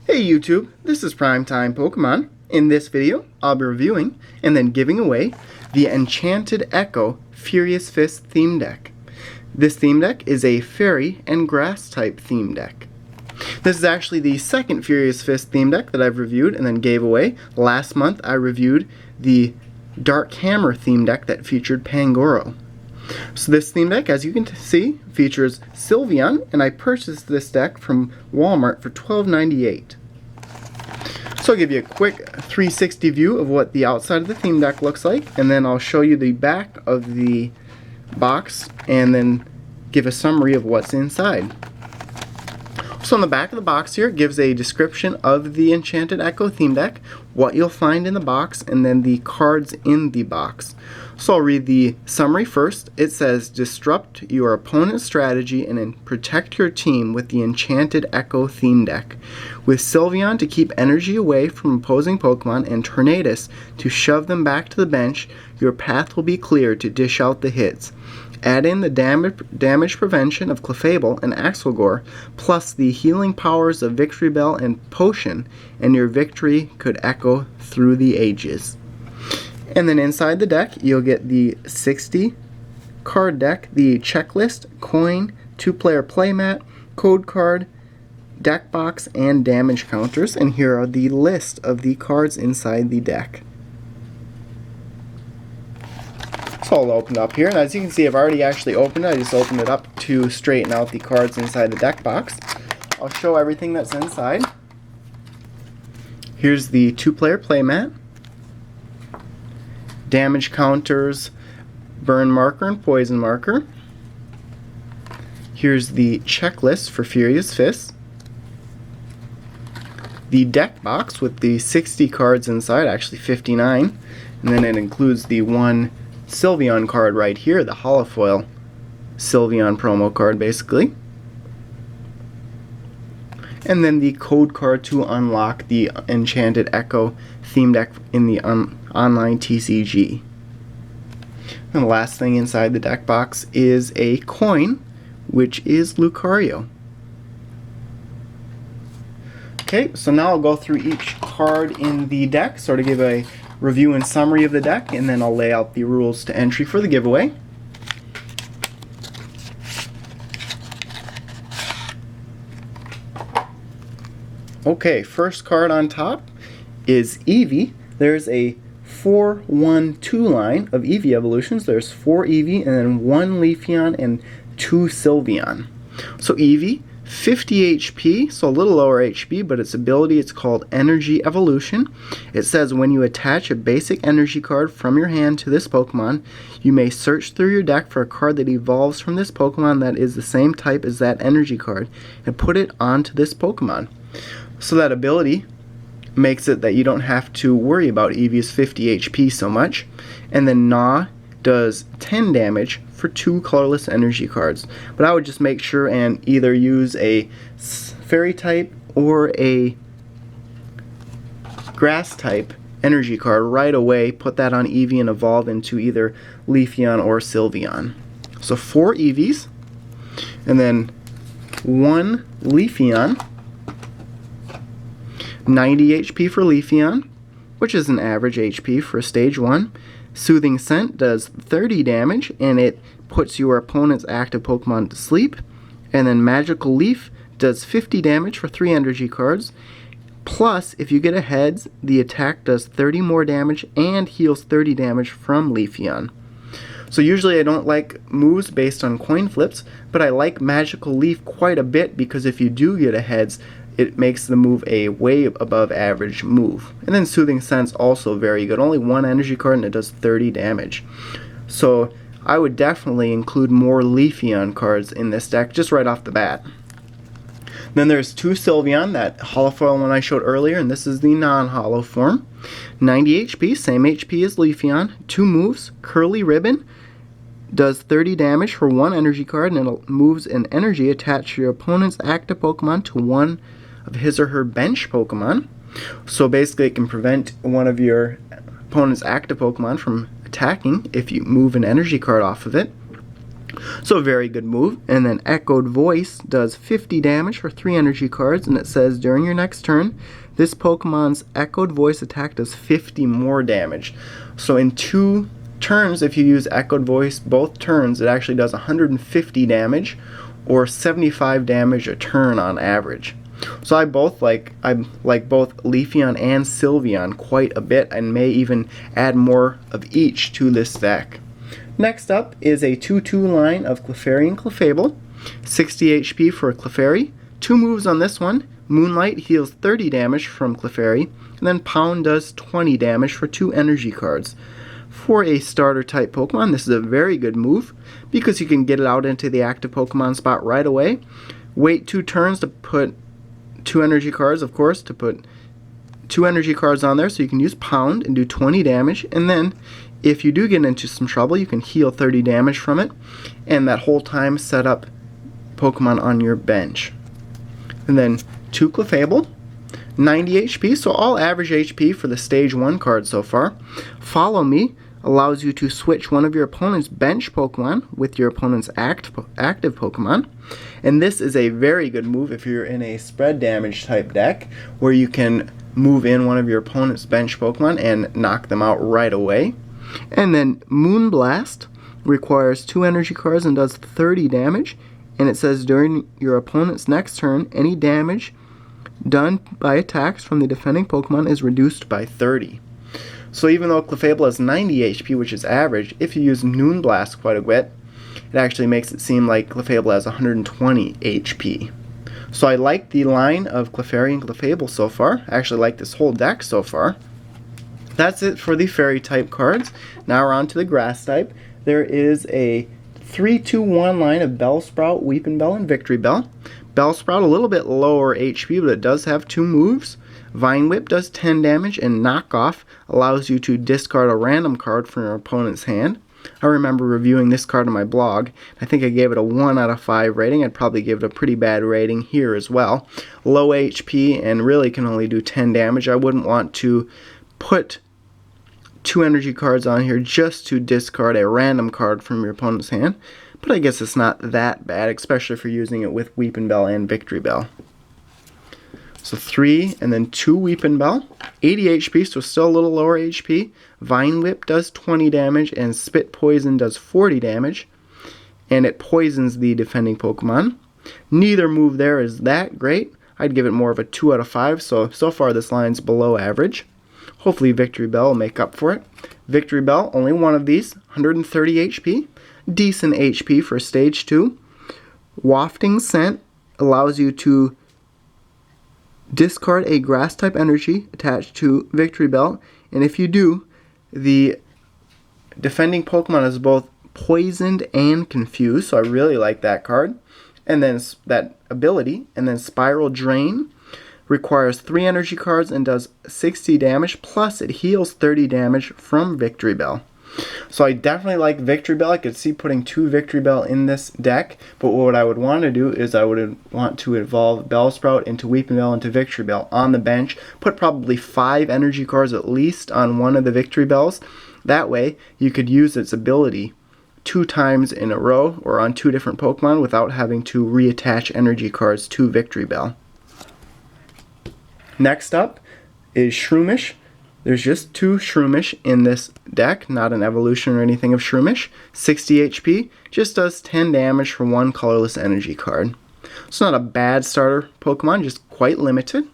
Hey YouTube, this is PrimetimePokemon. In this video, I'll be reviewing and then giving away the Enchanted Echo Furious Fist theme deck. This theme deck is a fairy and grass type theme deck. This is actually the second Furious Fist theme deck that I've reviewed and then gave away. Last month I reviewed the Dark Hammer theme deck that featured Pangoro. So this theme deck, as you can see, features Sylveon, and I purchased this deck from Walmart for $12.98. So I'll give you a quick 360 view of what the outside of the theme deck looks like, and then I'll show you the back of the box and then give a summary of what's inside. So on the back of the box here, it gives a description of the Enchanted Echo theme deck, what you'll find in the box, and then the cards in the box. So I'll read the summary first. It says, disrupt your opponent's strategy and then protect your team with the Enchanted Echo theme deck. With Sylveon to keep energy away from opposing Pokemon and Tornadus to shove them back to the bench, your path will be clear to dish out the hits. Add in the damage prevention of Clefairy and Axelgore, plus the healing powers of Victory Bell and Potion, and your victory could echo through the ages. And then inside the deck, you'll get the 60 card deck, the checklist, coin, 2-player playmat, code card, deck box, and damage counters. And here are the list of the cards inside the deck. So I'll open it up here, and as you can see, I've already actually opened it. I just opened it up to straighten out the cards inside the deck box. I'll show everything that's inside. Here's the 2-player playmat, damage counters, burn marker and poison marker. Here's the checklist for Furious Fist, the deck box with the 60 cards inside, actually 59, and then it includes the one Sylveon card right here, the holofoil Sylveon promo card basically. And then the code card to unlock the Enchanted Echo theme deck in the online TCG. And the last thing inside the deck box is a coin, which is Lucario. Okay, so now I'll go through each card in the deck, sort of give a review and summary of the deck, and then I'll lay out the rules to entry for the giveaway. Okay, first card on top is Eevee. There's a 4-1-2 line of Eevee evolutions. There's 4 Eevee and then 1 Leafeon and 2 Sylveon. So Eevee, 50 HP, so a little lower HP, but its ability, it's called Energy Evolution. It says when you attach a basic energy card from your hand to this Pokemon, you may search through your deck for a card that evolves from this Pokemon that is the same type as that energy card and put it onto this Pokemon. So that ability makes it that you don't have to worry about Eevee's 50 HP so much. And then Gnaw does 10 damage for 2 colorless energy cards. But I would just make sure and either use a fairy type or a grass type energy card right away, put that on Eevee and evolve into either Leafeon or Sylveon. So 4 Eevees, and then 1 Leafeon, 90 HP for Leafeon, which is an average HP for stage 1. Soothing Scent does 30 damage, and it puts your opponent's active Pokemon to sleep. And then Magical Leaf does 50 damage for 3 energy cards. Plus, if you get a heads, the attack does 30 more damage and heals 30 damage from Leafeon. So usually I don't like moves based on coin flips, but I like Magical Leaf quite a bit because if you do get a heads, it makes the move a way above average move. And then Soothing Scent's also very good. Only 1 energy card and it does 30 damage. So I would definitely include more Leafeon cards in this deck just right off the bat. Then there's 2 Sylveon, that holofoil one I showed earlier, and this is the non-holo form. 90 HP, same HP as Leafeon. 2 moves, Curly Ribbon does 30 damage for 1 energy card, and it moves an energy attached to your opponent's active Pokemon to one of his or her bench Pokemon. So basically it can prevent one of your opponent's active Pokemon from attacking if you move an energy card off of it. So a very good move. And then Echoed Voice does 50 damage for 3 energy cards, and it says during your next turn, this Pokemon's Echoed Voice attack does 50 more damage. So in 2 turns, if you use Echoed Voice both turns, it actually does 150 damage or 75 damage a turn on average. So I like both Leafeon and Sylveon quite a bit, and may even add more of each to this deck. Next up is a 2-2 line of Clefairy and Clefable. 60 HP for Clefairy. 2 moves on this one. Moonlight heals 30 damage from Clefairy, and then Pound does 20 damage for 2 energy cards. For a starter type Pokemon, this is a very good move because you can get it out into the active Pokemon spot right away. Wait 2 turns to put 2 energy cards, of course, to put 2 energy cards on there so you can use Pound and do 20 damage, and then if you do get into some trouble, you can heal 30 damage from it, and that whole time set up Pokemon on your bench. And then 2 Clefable, 90 HP, so all average HP for the Stage 1 card so far. Follow Me allows you to switch one of your opponent's bench Pokemon with your opponent's active Pokemon. And this is a very good move if you're in a spread damage type deck where you can move in one of your opponent's bench Pokemon and knock them out right away. And then Moonblast requires 2 energy cards and does 30 damage. And it says during your opponent's next turn, any damage done by attacks from the defending Pokemon is reduced by 30. So even though Clefable has 90 HP, which is average, if you use Moonblast quite a bit, it actually makes it seem like Clefable has 120 HP. So I like the line of Clefairy and Clefable so far. I actually like this whole deck so far. That's it for the Fairy type cards. Now we're on to the Grass type. There is a 3-2-1 line of Bellsprout, Weepinbell, and Victreebel. Bellsprout a little bit lower HP, but it does have 2 moves. Vine Whip does 10 damage, and Knockoff allows you to discard a random card from your opponent's hand. I remember reviewing this card on my blog. I think I gave it a 1 out of 5 rating. I'd probably give it a pretty bad rating here as well. Low HP and really can only do 10 damage. I wouldn't want to put 2 energy cards on here just to discard a random card from your opponent's hand. But I guess it's not that bad, especially if you're using it with Weepinbell and Victreebel. So 3 and then 2 Weepinbell, 80 HP, so still a little lower HP. Vine Whip does 20 damage, and Spit Poison does 40 damage, and it poisons the defending Pokemon. Neither move there is that great. I'd give it more of a 2 out of 5, so far this line's below average. Hopefully Victreebel will make up for it. Victreebel, only one of these, 130 HP. Decent HP for Stage 2. Wafting Scent allows you to discard a Grass-type energy attached to Victreebel, and if you do, the defending Pokemon is both poisoned and confused, so I really like that card. And then that ability, and then Spiral Drain requires 3 energy cards and does 60 damage, plus it heals 30 damage from Victreebel. So I definitely like Victreebel. I could see putting 2 Victreebel in this deck, but what I would want to do is I would want to evolve Bellsprout into Weepinbell into Victreebel on the bench, put probably 5 energy cards at least on one of the Victreebels. That way you could use its ability 2 times in a row or on 2 different Pokemon without having to reattach energy cards to Victreebel. Next up is Shroomish. There's just 2 Shroomish in this deck, not an evolution or anything of Shroomish. 60 HP, just does 10 damage for 1 colorless energy card. It's not a bad starter Pokemon, just quite limited.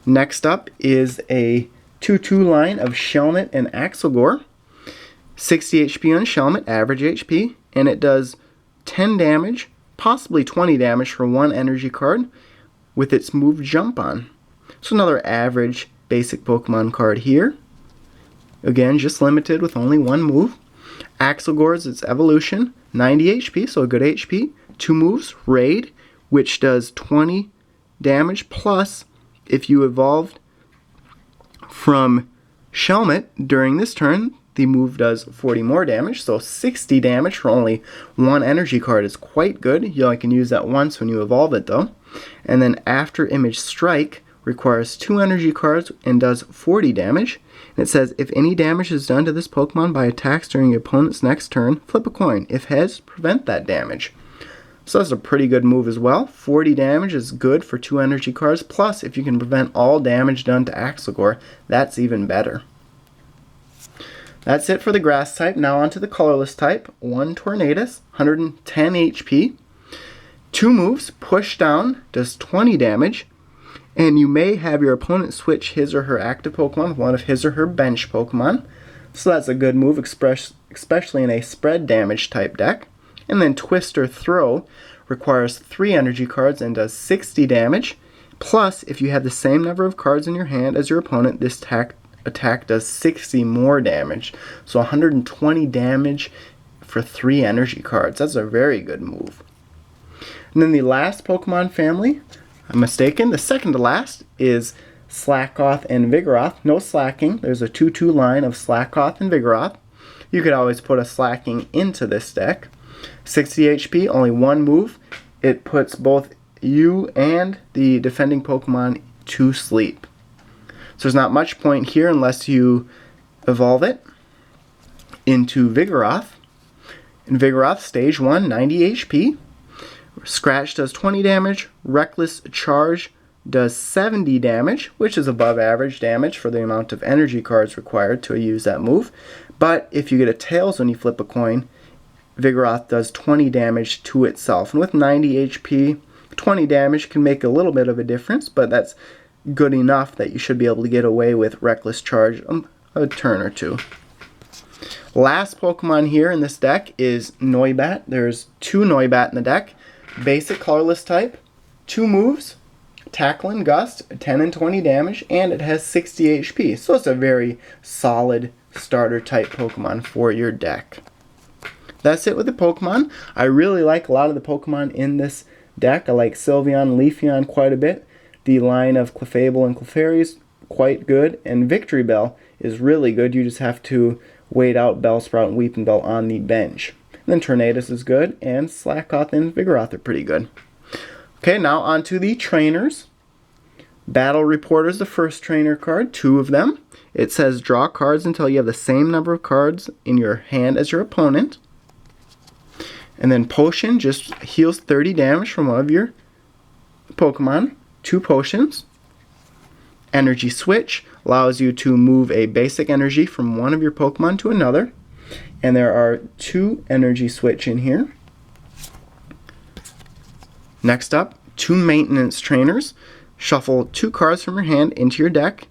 Next up is a 2-2 line of Shelmet and Axelgore. 60 HP on Shelmet, average HP, and it does 10 damage, possibly 20 damage for 1 energy card with its move Jump On. So another average basic Pokemon card here. Again, just limited with only 1 move. Axelgore is its evolution, 90 HP, so a good HP. 2 moves, Raid, which does 20 damage, plus if you evolved from Shelmet during this turn, the move does 40 more damage, so 60 damage for only 1 energy card is quite good. You only can use that once when you evolve it though. And then After Image Strike requires 2 energy cards and does 40 damage. And it says, if any damage is done to this Pokemon by attacks during your opponent's next turn, flip a coin. If heads, prevent that damage. So that's a pretty good move as well. 40 damage is good for 2 energy cards. Plus, if you can prevent all damage done to Axelgor, that's even better. That's it for the grass type. Now on to the colorless type. 1 Tornadus, 110 HP. 2 moves, push down, does 20 damage. And you may have your opponent switch his or her active Pokemon with one of his or her bench Pokemon. So that's a good move, especially in a spread damage type deck. And then Twist or Throw requires 3 energy cards and does 60 damage. Plus, if you have the same number of cards in your hand as your opponent, this attack does 60 more damage. So 120 damage for 3 energy cards. That's a very good move. And then the last Pokemon family, I'm mistaken, the second to last is Slackoth and Vigoroth. No slacking. There's a 2-2 line of Slackoth and Vigoroth. You could always put a slacking into this deck. 60 HP, only 1 move. It puts both you and the defending Pokemon to sleep. So there's not much point here unless you evolve it into Vigoroth. In Vigoroth, stage 1, 90 HP. Scratch does 20 damage. Reckless Charge does 70 damage, which is above average damage for the amount of energy cards required to use that move. But if you get a Tails when you flip a coin, Vigoroth does 20 damage to itself. And with 90 HP, 20 damage can make a little bit of a difference, but that's good enough that you should be able to get away with Reckless Charge a turn or 2. Last Pokemon here in this deck is Noibat. There's 2 Noibat in the deck. Basic colorless type, 2 moves, Tackle and Gust, 10 and 20 damage, and it has 60 HP. So it's a very solid starter type Pokemon for your deck. That's it with the Pokemon. I really like a lot of the Pokemon in this deck. I like Sylveon and Leafeon quite a bit. The line of Clefable and Clefairy is quite good, and Victory Bell is really good. You just have to wait out Bellsprout and Weepinbell on the bench. And then Tornadus is good, and Slackoth and Vigoroth are pretty good. Okay, now on to the trainers. Battle Reporter is the first trainer card, 2 of them. It says draw cards until you have the same number of cards in your hand as your opponent. And then Potion just heals 30 damage from one of your Pokemon. 2 potions. Energy Switch allows you to move a basic energy from one of your Pokemon to another. And there are 2 Energy Switch in here. Next up, 2 Maintenance Trainers. Shuffle 2 cards from your hand into your deck.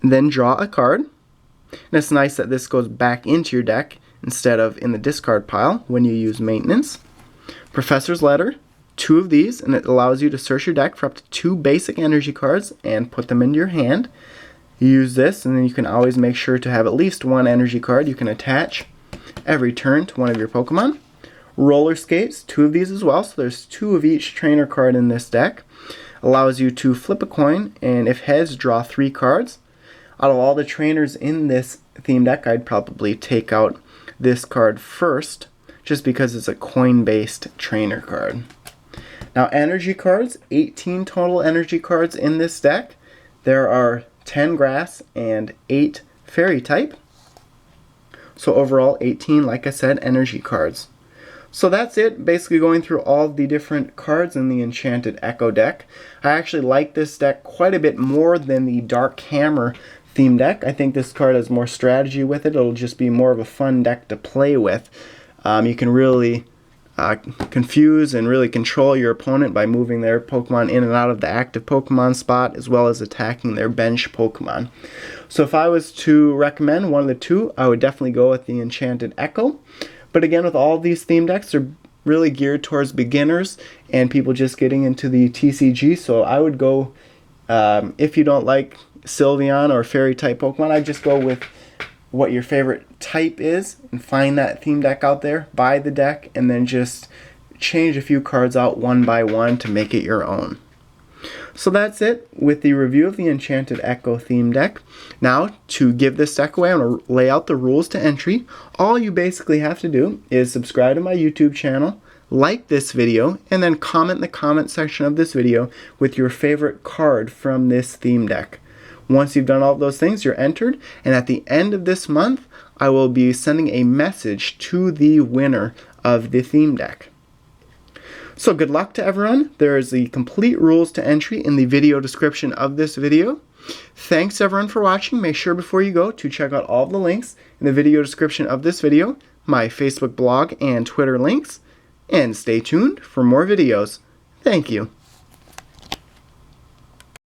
Then draw a card. And it's nice that this goes back into your deck instead of in the discard pile when you use Maintenance. Professor's Letter. 2 of these, and it allows you to search your deck for up to 2 basic energy cards and put them into your hand. You use this, and then you can always make sure to have at least 1 energy card you can attach every turn to one of your Pokemon. Roller Skates, 2 of these as well, so there's 2 of each trainer card in this deck. Allows you to flip a coin, and if heads, draw 3 cards. Out of all the trainers in this theme deck, I'd probably take out this card first, just because it's a coin-based trainer card. Now, energy cards, 18 total energy cards in this deck. There are 10 grass and 8 fairy type. So overall, 18, like I said, energy cards. So that's it, basically going through all the different cards in the Enchanted Echo deck. I actually like this deck quite a bit more than the Dark Hammer theme deck. I think this card has more strategy with it. It'll just be more of a fun deck to play with. You can really confuse and really control your opponent by moving their Pokemon in and out of the active Pokemon spot, as well as attacking their bench Pokemon. So if I was to recommend one of the 2, I would definitely go with the Enchanted Echo. But again, with all these theme decks, they're really geared towards beginners and people just getting into the TCG. So I would go, if you don't like Sylveon or Fairy type Pokemon, I'd just go with what your favorite type is and find that theme deck out there, buy the deck, and then just change a few cards out one by one to make it your own. So that's it with the review of the Enchanted Echo theme deck. Now, to give this deck away, I'm going to lay out the rules to entry. All you basically have to do is subscribe to my YouTube channel, like this video, and then comment in the comment section of this video with your favorite card from this theme deck. Once you've done all of those things, you're entered, and at the end of this month, I will be sending a message to the winner of the theme deck. So good luck to everyone. There is the complete rules to entry in the video description of this video. Thanks everyone for watching. Make sure before you go to check out all of the links in the video description of this video, my Facebook blog and Twitter links, and stay tuned for more videos. Thank you.